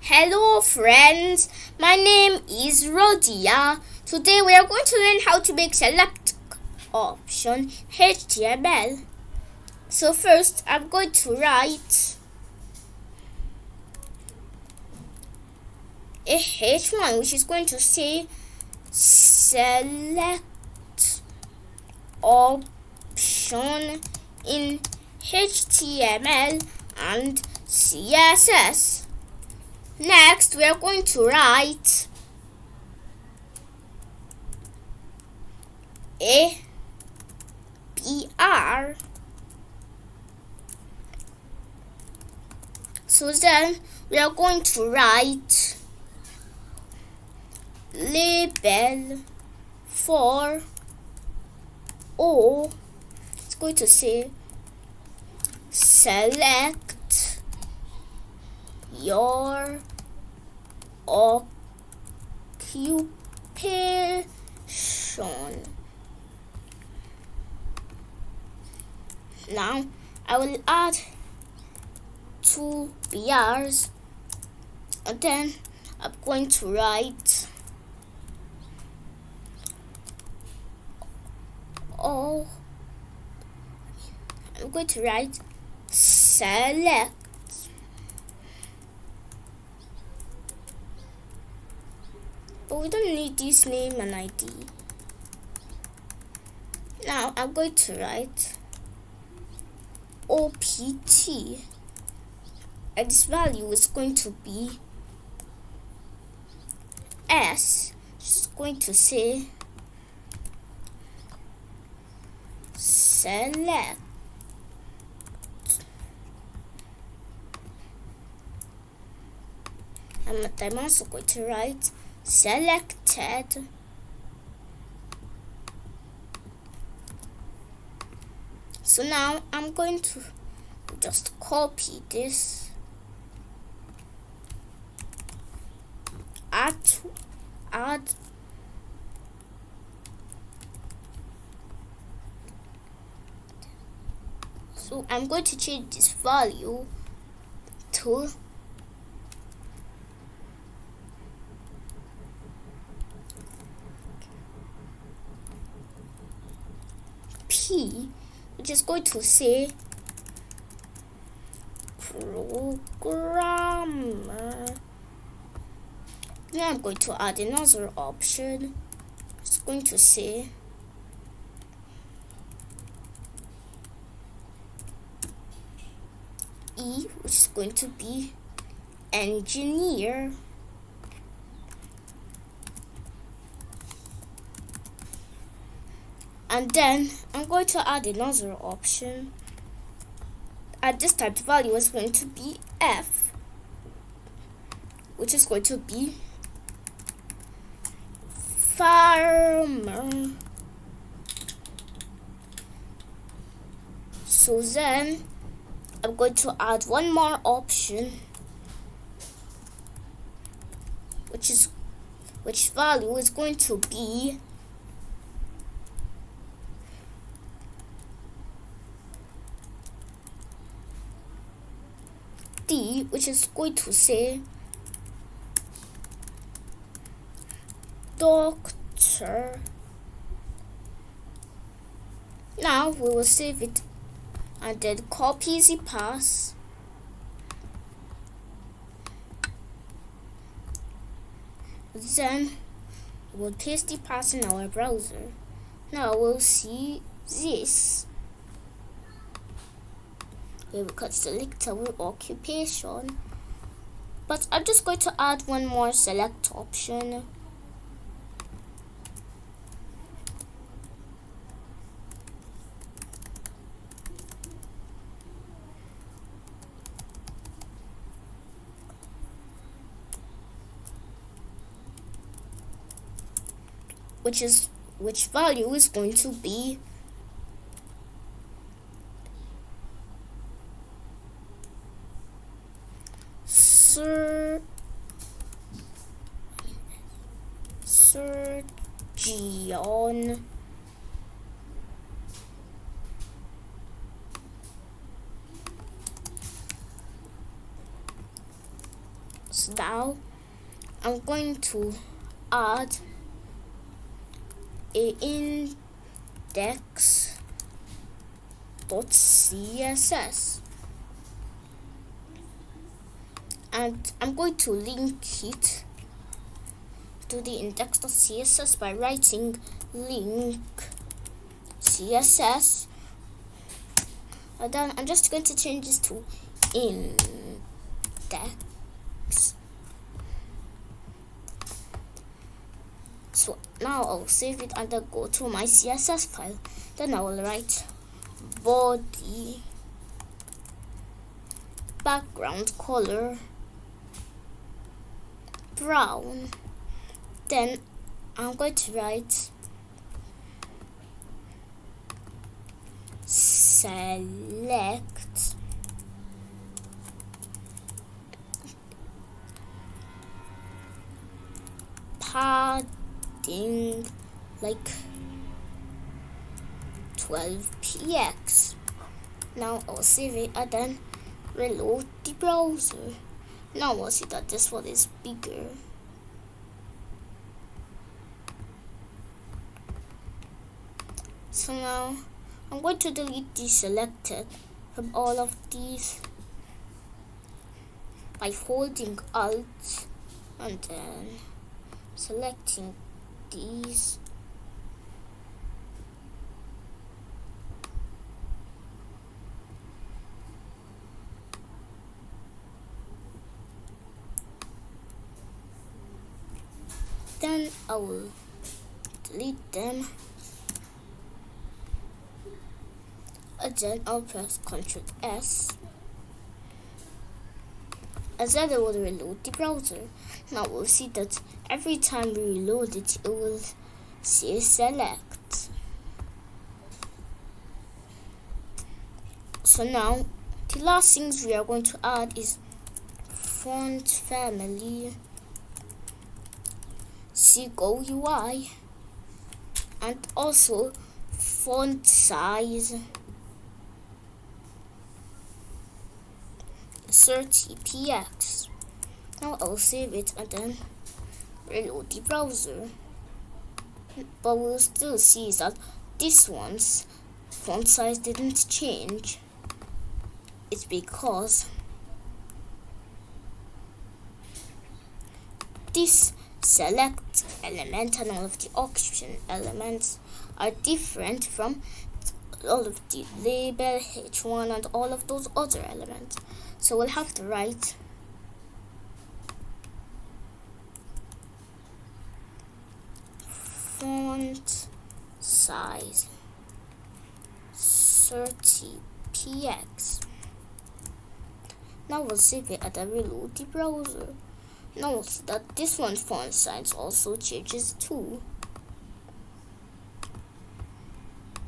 Hello friends, my name is Rodia. Today we are going to learn how to make select option HTML. So first I'm going to write a H1 which is going to say select option in HTML and CSS. Next, we are going to write a PR. So then we are going to write label for O. It's going to say select your occupation. Now I will add 2 BRs and then I'm going to write I'm going to write select but we don't need this name and ID. Now I'm going to write OPT and this value is going to be S, which is going to say select and I'm also going to write selected. So now I'm going to just copy this, add. So I'm going to change this value to P, which is going to say programmer. Now I'm going to add another option. It's going to say E, which is going to be engineer. And then I'm going to add another option. At this time the value is going to be F, which is going to be farmer. So then I'm going to add one more option, which value is going to be D, which is going to say doctor. Now we will save it and then copy the path. Then we'll paste the path in our browser. Now we'll see this. We can select our occupation, but I'm just going to add one more select option. Which value is going to be surgeon. now I'm going to add a index.css, and I'm going to link it to the index.css by writing link CSS, and then I'm just going to change this to index. So now I'll save it and then go to my CSS file. Then I will write body background color brown. Then I'm going to write select padding like 12px. Now I'll save it and then reload the browser. Now we'll see that this one is bigger. So now I'm going to delete the selected from all of these by holding Alt and then selecting these. Then I will delete them, and then I'll press Ctrl S, and then I will reload the browser. Now we'll see that every time we reload it, it will say select. So now the last things we are going to add is font family, Seagull UI, and also font size 30px. Now I'll save it and then reload the browser. But we'll still see that this one's font size didn't change. It's because this select element and all of the option elements are different from all of the label, H1 and all of those other elements. So we'll have to write font size 30px. Now we'll save it and then reload the browser. Note that this one's font size also changes too.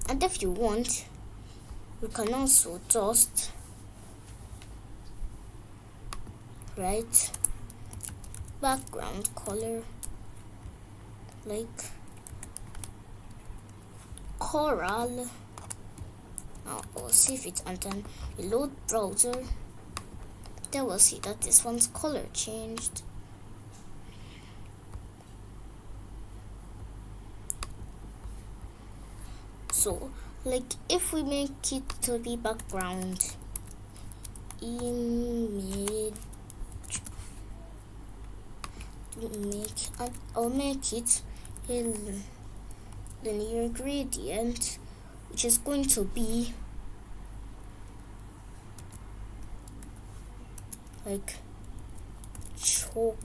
And if you want, you can also just write background color like coral. Now I'll save it and then reload browser. Then we'll see that this one's color changed. So, like if we make it to be background image, I'll make it a linear gradient, which is going to be like chocolate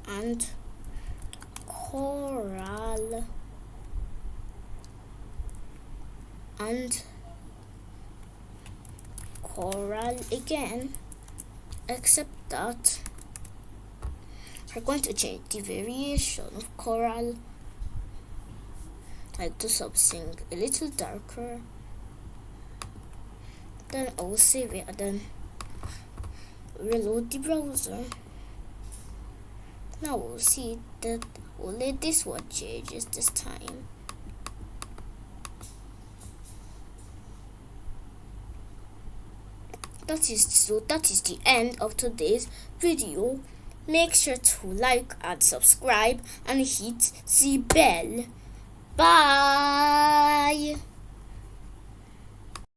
and coral and coral again, except that we're going to change the variation of coral, like to something a little darker. Then I will save it and then reload the browser. Now we'll see that only this one changes this time. that is the end of today's video. Make sure to like and subscribe and hit the bell. Bye.